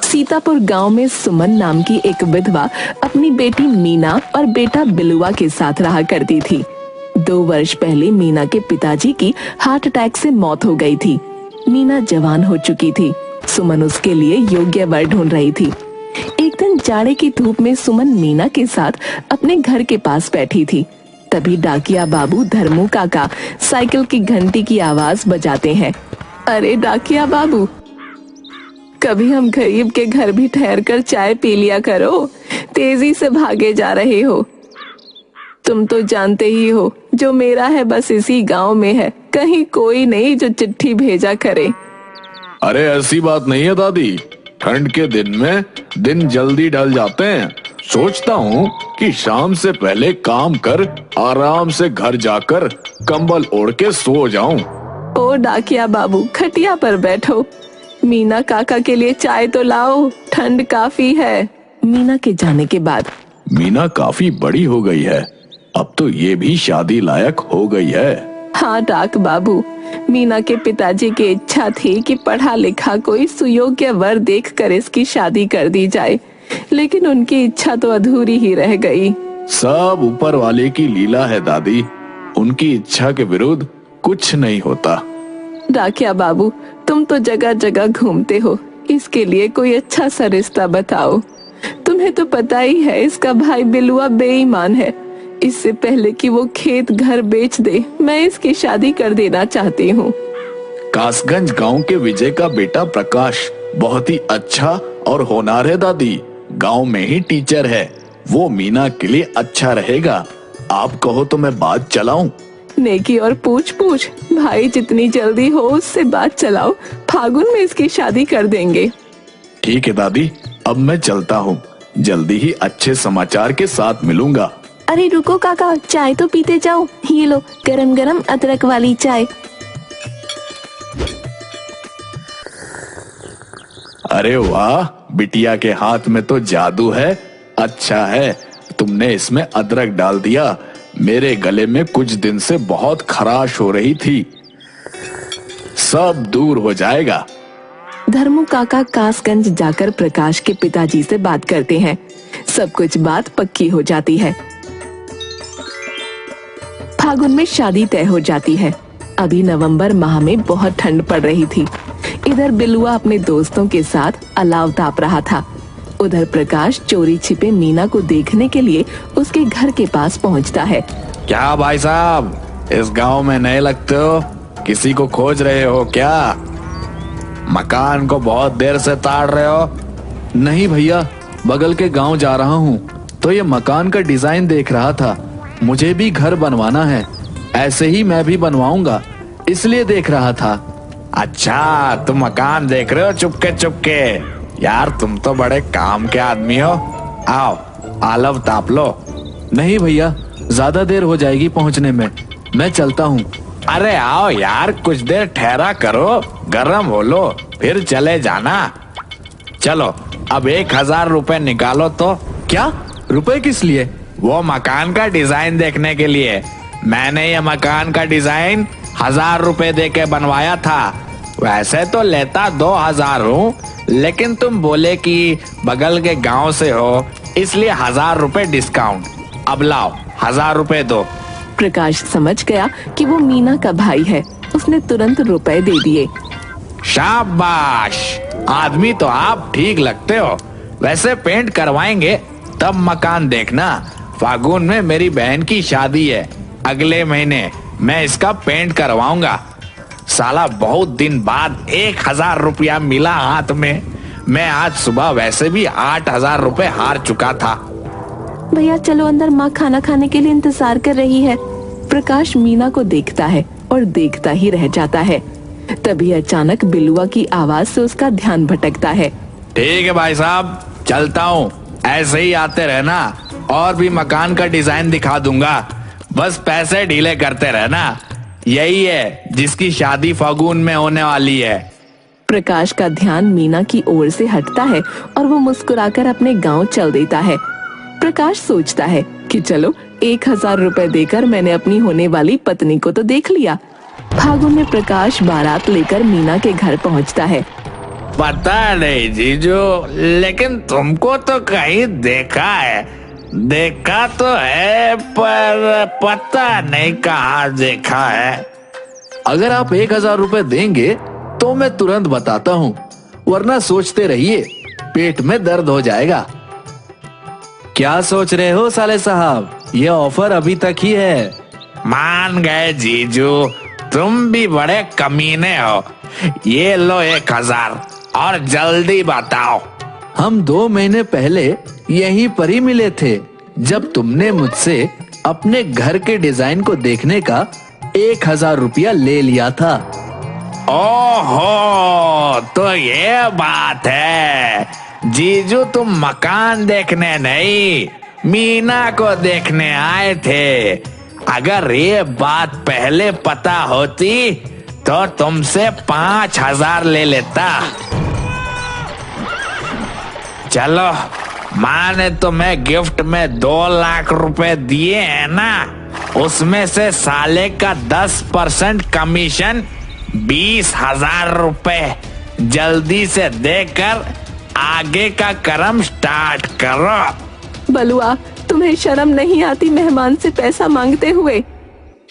सीतापुर गांव में सुमन नाम की एक विधवा अपनी बेटी मीना और बेटा बिलुआ के साथ रहा करती थी। 2 वर्ष पहले मीना के पिताजी की हार्ट अटैक से मौत हो गई थी। मीना जवान हो चुकी थी। सुमन उसके लिए योग्य वर ढूंढ रही थी। एक दिन जाड़े की धूप में सुमन मीना के साथ अपने घर के पास बैठी थी। तभी डाकिया बाबू धर्मू काका साइकिल की घंटी की आवाज बजाते हैं। अरे डाकिया बाबू, कभी हम गरीब के घर भी ठहर कर चाय पी लिया करो। तेजी से भागे जा रहे हो। तुम तो जानते ही हो, जो मेरा है बस इसी गांव में है, कहीं कोई नहीं जो चिट्ठी भेजा करे। अरे ऐसी बात नहीं है दादी, ठंड के दिन में दिन जल्दी ढल जाते हैं। सोचता हूँ कि शाम से पहले काम कर आराम से घर जाकर कंबल ओढ़ के सो जाऊं। ओ डाकिया बाबू, खटिया पर बैठो। मीना काका के लिए चाय तो लाओ, ठंड काफी है। मीना के जाने के बाद मीना काफी बड़ी हो गई है, अब तो ये भी शादी लायक हो गई है। हाँ डाक बाबू, मीना के पिताजी की इच्छा थी कि पढ़ा लिखा कोई सुयोग्य वर देखकर इसकी शादी कर दी जाए, लेकिन उनकी इच्छा तो अधूरी ही रह गई। सब ऊपर वाले की लीला है दादी, उनकी इच्छा के विरुद्ध कुछ नहीं होता। डाकिया बाबू, तुम तो जगह जगह घूमते हो, इसके लिए कोई अच्छा सा रिश्ता बताओ। तुम्हें तो पता ही है इसका भाई बिलुआ बेईमान है। इससे पहले कि वो खेत घर बेच दे, मैं इसकी शादी कर देना चाहती हूँ। कासगंज गांव के विजय का बेटा प्रकाश बहुत ही अच्छा और होनहार है दादी, गांव में ही टीचर है। वो मीना के लिए अच्छा रहेगा। आप कहो तो मैं बात चलाऊं? नेकी और पूछ पूछ, भाई जितनी जल्दी हो उससे बात चलाओ, फागुन में इसकी शादी कर देंगे। ठीक है दादी, अब मैं चलता हूँ, जल्दी ही अच्छे समाचार के साथ मिलूंगा। अरे रुको काका, चाय तो पीते जाओ। ये लो गरम गरम अदरक वाली चाय। अरे वाह, बिटिया के हाथ में तो जादू है। अच्छा है तुमने इसमें अदरक डाल दिया, मेरे गले में कुछ दिन से बहुत खराश हो रही थी, सब दूर हो जाएगा। धर्मू काका कासगंज जाकर प्रकाश के पिताजी से बात करते हैं। सब कुछ बात पक्की हो जाती है। फागुन में शादी तय हो जाती है। अभी नवंबर माह में बहुत ठंड पड़ रही थी। इधर बिलुआ अपने दोस्तों के साथ अलाव ताप रहा था। उधर प्रकाश चोरी छिपे मीना को देखने के लिए उसके घर के पास पहुंचता है। क्या भाई साहब, इस गांव में नए लगते हो? किसी को खोज रहे हो क्या? मकान को बहुत देर से ताड़ रहे हो? नहीं भैया, बगल के गांव जा रहा हूँ तो ये मकान का डिजाइन देख रहा था। मुझे भी घर बनवाना है, ऐसे ही मैं भी बनवाऊंगा, इसलिए देख रहा था। अच्छा, तुम मकान देख रहे हो चुपके चुपके? यार तुम तो बड़े काम के आदमी हो। आओ आलव ताप लो। नहीं भैया, ज्यादा देर हो जाएगी पहुंचने में, मैं चलता हूँ। अरे आओ यार, कुछ देर ठहरा करो, गर्म हो लो, फिर चले जाना। चलो अब 1000 रुपए निकालो तो। क्या? रुपए किस लिए? वो मकान का डिजाइन देखने के लिए। मैंने ये मकान का डिजाइन 1000 रुपए दे के बनवाया था। वैसे तो लेता 2000 हूँ, लेकिन तुम बोले कि बगल के गांव से हो, इसलिए 1000 रुपए डिस्काउंट। अब लाओ 1000 रुपए दो। प्रकाश समझ गया कि वो मीना का भाई है। उसने तुरंत रुपए दे दिए। शाबाश, आदमी तो आप ठीक लगते हो। वैसे पेंट करवाएंगे तब मकान देखना। फागुन में मेरी बहन की शादी है, अगले महीने मैं इसका पेंट करवाऊंगा। साला बहुत दिन बाद 1000 रुपया मिला हाथ में। मैं आज सुबह वैसे भी 8000 रुपए हार चुका था। भैया चलो अंदर, माँ खाना खाने के लिए इंतजार कर रही है। प्रकाश मीना को देखता है और देखता ही रह जाता है। तभी अचानक बिलुआ की आवाज से उसका ध्यान भटकता है। ठीक है भाई साहब, चलता हूँ, ऐसे ही आते रहना, और भी मकान का डिजाइन दिखा दूंगा, बस पैसे ढीले करते रहना। यही है जिसकी शादी फागुन में होने वाली है। प्रकाश का ध्यान मीना की ओर से हटता है और वो मुस्कुराकर अपने गांव चल देता है। प्रकाश सोचता है कि चलो 1000 रुपए देकर मैंने अपनी होने वाली पत्नी को तो देख लिया। फागुन में प्रकाश बारात लेकर मीना के घर पहुंचता है। पता नहीं जीजू, लेकिन तुमको तो कहीं देखा तो है, पर पता नहीं कहाँ देखा है। अगर आप 1000 रुपए देंगे तो मैं तुरंत बताता हूँ, वरना सोचते रहिए पेट में दर्द हो जाएगा। क्या सोच रहे हो साले साहब, ये ऑफर अभी तक ही है। मान गए जीजू, तुम भी बड़े कमीने हो। ये लो 1000 और जल्दी बताओ। हम 2 महीने पहले यहीं पर ही मिले थे, जब तुमने मुझसे अपने घर के डिजाइन को देखने का 1000 रुपया ले लिया था। ओहो, तो ये बात है। जीजू तुम मकान देखने नहीं, मीना को देखने आए थे। अगर ये बात पहले पता होती तो तुमसे 5000 ले लेता। चलो, माँ ने तुम्हें गिफ्ट में 2 लाख रुपए दिए हैं ना, उसमें से साले का 10% कमीशन 20,000 रुपए जल्दी से देकर आगे का कर्म स्टार्ट करो। बलुआ, तुम्हें शर्म नहीं आती मेहमान से पैसा मांगते हुए?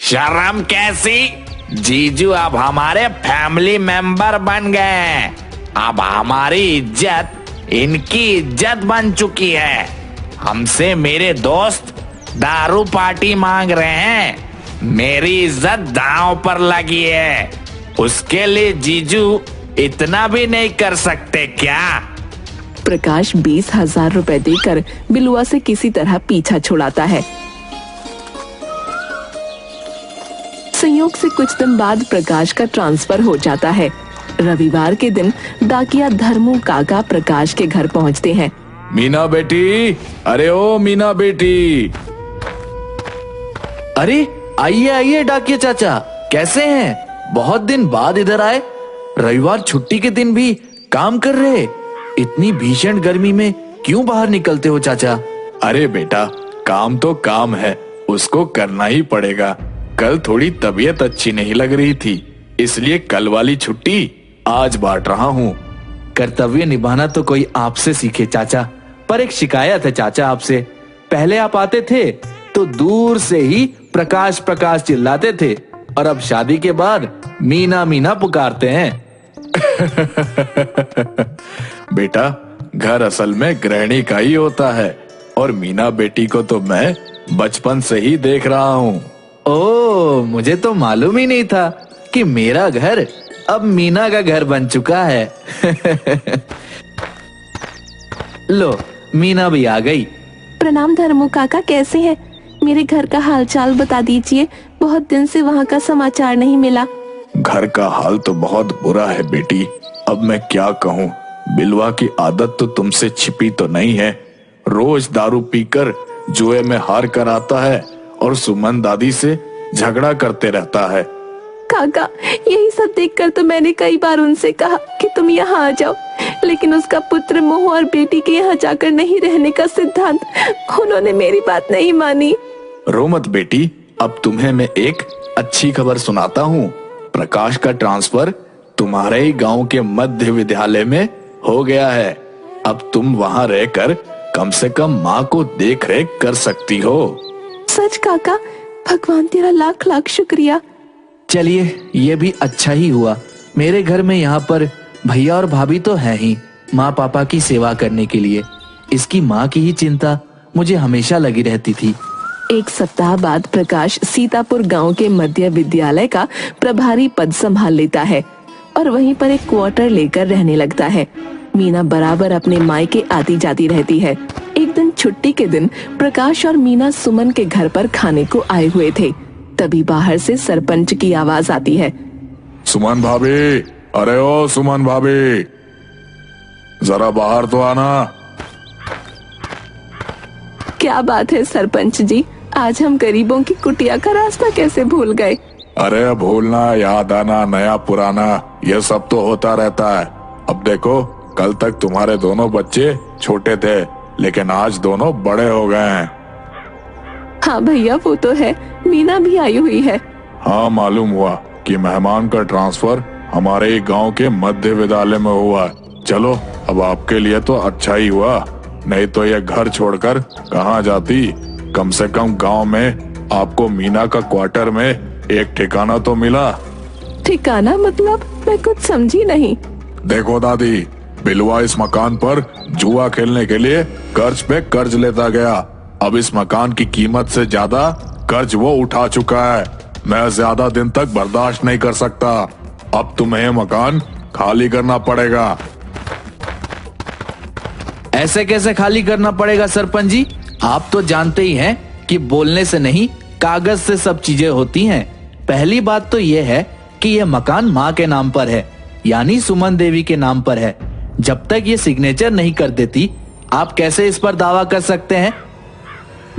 शर्म कैसी? जीजू अब हमारे फैमिली मेंबर बन गए। अब हमारी इज्जत इनकी इज्जत बन चुकी है। हमसे मेरे दोस्त दारू पार्टी मांग रहे हैं। मेरी इज्जत दांव पर लगी है। उसके लिए जीजू इतना भी नहीं कर सकते क्या? प्रकाश 20,000 रुपए देकर बिलुआ से किसी तरह पीछा छुड़ाता है। संयोग से कुछ दिन बाद प्रकाश का ट्रांसफर हो जाता है। रविवार के दिन डाकिया धर्मू काका प्रकाश के घर पहुंचते हैं। मीना बेटी, अरे ओ मीना बेटी। अरे आइए आइए डाकिया चाचा, कैसे हैं? बहुत दिन बाद इधर आए। रविवार छुट्टी के दिन भी काम कर रहे। इतनी भीषण गर्मी में क्यों बाहर निकलते हो चाचा? अरे बेटा, काम तो काम है, उसको करना ही पड़ेगा। कल थोड़ी तबीयत अच्छी नहीं लग रही थी, इसलिए कल वाली छुट्टी आज बांट रहा हूँ। कर्तव्य निभाना तो कोई आपसे सीखे चाचा, पर एक शिकायत है चाचा आपसे। पहले आप आते थे तो दूर से ही प्रकाश प्रकाश चिल्लाते थे, और अब शादी के बाद मीना मीना पुकारते हैं। बेटा, घर असल में गृहिणी का ही होता है, और मीना बेटी को तो मैं बचपन से ही देख रहा हूँ। ओह, मुझे तो मालूम ही नहीं था कि मेरा घर अब मीना का घर बन चुका है। लो, मीना भी आ गई। प्रणाम धर्मू काका, कैसे हैं? मेरे घर का हालचाल बता दीजिए, बहुत दिन से वहाँ का समाचार नहीं मिला। घर का हाल तो बहुत बुरा है बेटी, अब मैं क्या कहूँ। बिलवा की आदत तो तुमसे छिपी तो नहीं है। रोज दारू पीकर जुए में हार कर आता है और सुमन दादी से झगड़ा करते रहता है। काका, यही सब देखकर तो मैंने कई बार उनसे कहा कि तुम यहाँ आ जाओ, लेकिन उसका पुत्र मोह और बेटी के यहाँ जाकर नहीं रहने का सिद्धांत, उन्होंने मेरी बात नहीं मानी। रो मत बेटी, अब तुम्हें मैं एक अच्छी खबर सुनाता हूँ। प्रकाश का ट्रांसफर तुम्हारे ही गांव के मध्य विद्यालय में हो गया है। अब तुम वहाँ रहकर कम से कम माँ को देख रेख कर सकती हो। सच काका? भगवान तेरा लाख लाख शुक्रिया। चलिए, ये भी अच्छा ही हुआ। मेरे घर में यहाँ पर भैया और भाभी तो है ही, माँ पापा की सेवा करने के लिए। इसकी माँ की ही चिंता मुझे हमेशा लगी रहती थी। एक सप्ताह बाद प्रकाश सीतापुर गांव के मध्य विद्यालय का प्रभारी पद संभाल लेता है और वहीं पर एक क्वार्टर लेकर रहने लगता है। मीना बराबर अपने मायके आती जाती रहती है। एक दिन छुट्टी के दिन प्रकाश और मीना सुमन के घर पर खाने को आए हुए थे। तभी बाहर से सरपंच की आवाज आती है। सुमन भाभी, अरे ओ सुमन भाभी, जरा बाहर तो आना। क्या बात है सरपंच जी, आज हम गरीबों की कुटिया का रास्ता कैसे भूल गए? अरे भूलना, याद आना, नया पुराना, ये सब तो होता रहता है। अब देखो, कल तक तुम्हारे दोनों बच्चे छोटे थे, लेकिन आज दोनों बड़े हो गए हैं। हाँ भैया, वो तो है, मीना भी आई हुई है। हाँ, मालूम हुआ कि मेहमान का ट्रांसफर हमारे गांव के मध्य विद्यालय में हुआ है। चलो अब आपके लिए तो अच्छा ही हुआ, नहीं तो ये घर छोड़कर कहाँ जाती। कम से कम गांव में आपको मीना का क्वार्टर में एक ठिकाना तो मिला। ठिकाना मतलब? मैं कुछ समझी नहीं। देखो दादी, बिलवा इस मकान पर जुआ खेलने के लिए कर्ज पे कर्ज लेता गया। अब इस मकान की कीमत से ज्यादा कर्ज वो उठा चुका है। मैं ज्यादा दिन तक बर्दाश्त नहीं कर सकता। अब तुम्हें मकान खाली करना पड़ेगा। ऐसे कैसे खाली करना पड़ेगा सरपंच जी? आप तो जानते ही हैं कि बोलने से नहीं कागज से सब चीजें होती हैं। पहली बात तो यह है कि यह मकान माँ के नाम पर है, यानी सुमन देवी के नाम पर है। जब तक ये सिग्नेचर नहीं कर देती आप कैसे इस पर दावा कर सकते हैं?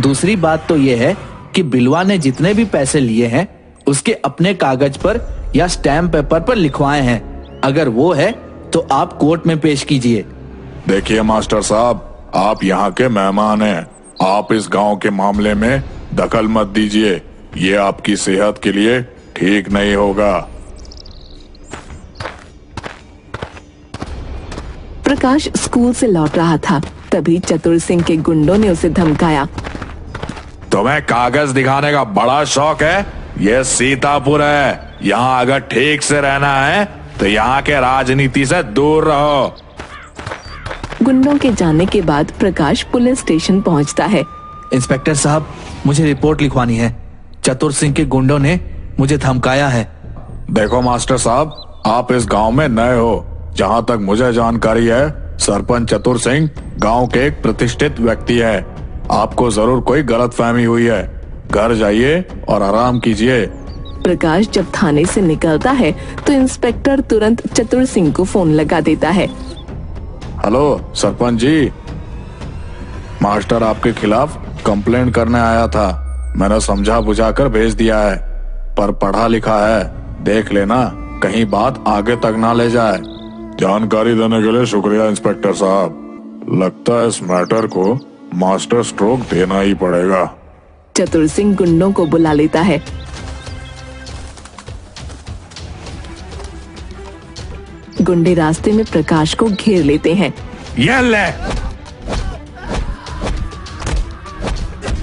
दूसरी बात तो यह है कि बिलवा ने जितने भी पैसे लिए हैं उसके अपने कागज पर या स्टैम्प पेपर पर लिखवाए हैं। अगर वो है तो आप कोर्ट में पेश कीजिए। देखिए मास्टर साहब, आप यहाँ के मेहमान हैं। आप इस गांव के मामले में दखल मत दीजिए, ये आपकी सेहत के लिए ठीक नहीं होगा। प्रकाश स्कूल से लौट रहा था, तभी चतुर सिंह के गुंडों ने उसे धमकाया। तुम्हें कागज दिखाने का बड़ा शौक है? ये सीतापुर है, यहाँ अगर ठीक से रहना है तो यहाँ के राजनीति से दूर रहो। गुंडों के जाने के बाद प्रकाश पुलिस स्टेशन पहुंचता है। इंस्पेक्टर साहब, मुझे रिपोर्ट लिखवानी है। चतुर सिंह के गुंडों ने मुझे धमकाया है। देखो मास्टर साहब, आप इस गांव में नए हो। जहाँ तक मुझे जानकारी है, सरपंच चतुर सिंह गांव के एक प्रतिष्ठित व्यक्ति है। आपको जरूर कोई गलतफहमी हुई है। घर जाइए और आराम कीजिए। प्रकाश जब थाने से निकलता है तो इंस्पेक्टर तुरंत चतुर सिंह को फोन लगा देता है। हेलो सरपंच जी, मास्टर आपके खिलाफ कंप्लेंट करने आया था। मैंने समझा बुझाकर भेज दिया है, पर पढ़ा लिखा है, देख लेना कहीं बात आगे तक ना ले जाए। जानकारी देने के लिए शुक्रिया इंस्पेक्टर साहब। लगता है इस मैटर को मास्टर स्ट्रोक देना ही पड़ेगा। चतुर सिंह गुंडों को बुला लेता है। गुंडे रास्ते में प्रकाश को घेर लेते हैं। ये ले,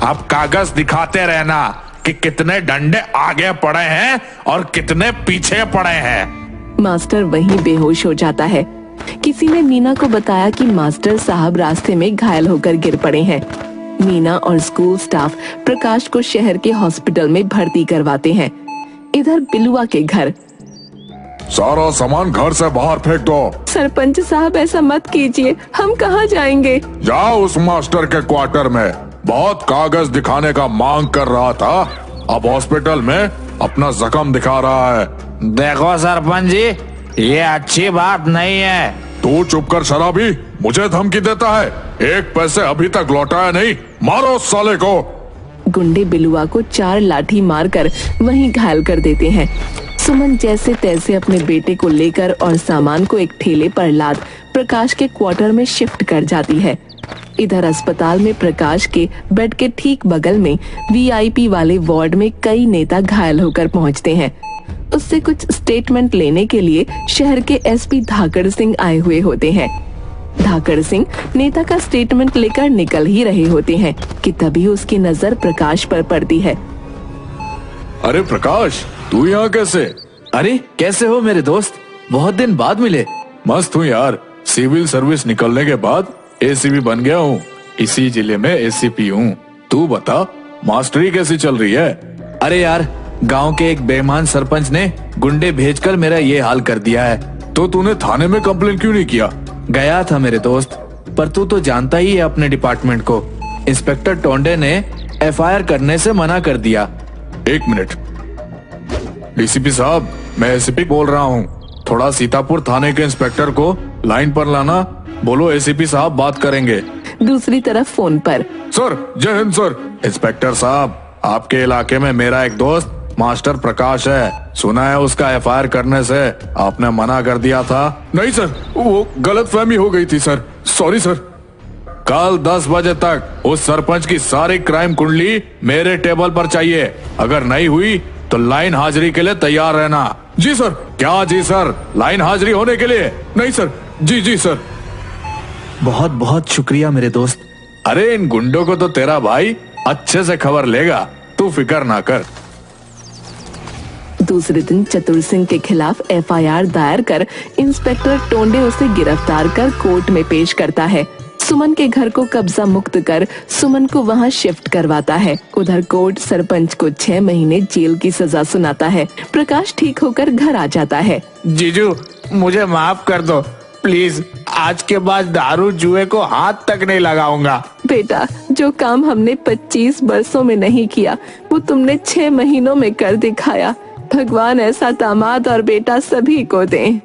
अब कागज दिखाते रहना कि कितने डंडे आगे पड़े हैं और कितने पीछे पड़े हैं। मास्टर वहीं बेहोश हो जाता है। किसी ने मीना को बताया कि मास्टर साहब रास्ते में घायल होकर गिर पड़े हैं। मीना और स्कूल स्टाफ प्रकाश को शहर के हॉस्पिटल में भर्ती करवाते हैं। इधर बिलुआ के घर। सारा सामान घर से बाहर फेंक दो। सरपंच साहब, ऐसा मत कीजिए, हम कहाँ जाएंगे? जाओ उस मास्टर के क्वार्टर में। बहुत कागज दिखाने का मांग कर रहा था, अब हॉस्पिटल में अपना जख्म दिखा रहा है। देखो सरपंच जी, ये अच्छी बात नहीं है। तू चुप कर शराबी, मुझे धमकी देता है। एक पैसे अभी तक लौटाया नहीं, मारो उस साले को। गुंडे बिलुआ को 4 लाठी मारकर वहीं घायल कर देते हैं। सुमन जैसे तैसे अपने बेटे को लेकर और सामान को एक ठेले पर लाद प्रकाश के क्वार्टर में शिफ्ट कर जाती है। इधर अस्पताल में प्रकाश के बेड के ठीक बगल में वीआईपी वाले वार्ड में कई नेता घायल होकर पहुंचते हैं। उससे कुछ स्टेटमेंट लेने के लिए शहर के एसपी धाकड़ सिंह आए हुए होते हैं। धाकड़ सिंह नेता का स्टेटमेंट लेकर निकल ही रहे होते हैं कि तभी उसकी नजर प्रकाश पर पड़ती है। अरे प्रकाश, तू यहाँ कैसे? अरे कैसे हो मेरे दोस्त, बहुत दिन बाद मिले। मस्त हूँ यार, सिविल सर्विस निकलने के बाद एसीपी बन गया हूँ। इसी जिले में एसीपी हूँ। तू बता, मास्टरी कैसी चल रही है? अरे यार, गांव के एक बेईमान सरपंच ने गुंडे भेजकर मेरा ये हाल कर दिया है। तो तूने थाने में कंप्लेन क्यों नहीं किया? गया था मेरे दोस्त, पर तू तो जानता ही है अपने डिपार्टमेंट को। इंस्पेक्टर टोंडे ने एफआईआर करने से मना कर दिया। एक मिनट, डीसीपी साहब, मैं एसीपी बोल रहा हूँ। थोड़ा सीतापुर थाने के इंस्पेक्टर को लाइन पर लाना। बोलो एसीपी साहब बात करेंगे। दूसरी तरफ फोन पर, सर जय हिंद सर। इंस्पेक्टर साहब, आपके इलाके में मेरा एक दोस्त मास्टर प्रकाश है, सुना है उसका एफआईआर करने से आपने मना कर दिया था। नहीं सर, वो गलतफहमी हो गई थी सर, सॉरी सर। कल 10 बजे तक उस सरपंच की सारी क्राइम कुंडली मेरे टेबल पर चाहिए। अगर नहीं हुई तो लाइन हाजिरी के लिए तैयार रहना। जी सर। क्या जी सर? लाइन हाजिरी होने के लिए? नहीं सर, जी जी सर। बहुत बहुत शुक्रिया मेरे दोस्त। अरे इन गुंडों को तो तेरा भाई अच्छे से खबर लेगा, तू फिक्र ना कर। दूसरे दिन चतुर सिंह के खिलाफ एफआईआर दायर कर इंस्पेक्टर टोंडे उसे गिरफ्तार कर कोर्ट में पेश करता है। सुमन के घर को कब्जा मुक्त कर सुमन को वहां शिफ्ट करवाता है। उधर कोर्ट सरपंच को 6 महीने जेल की सजा सुनाता है। प्रकाश ठीक होकर घर आ जाता है। जीजू मुझे माफ कर दो प्लीज, आज के बाद दारू जुए को हाथ तक नहीं लगाऊंगा। बेटा, जो काम हमने 25 वर्षों में नहीं किया वो तुमने 6 महीनों में कर दिखाया। भगवान ऐसा दामाद और बेटा सभी को दे।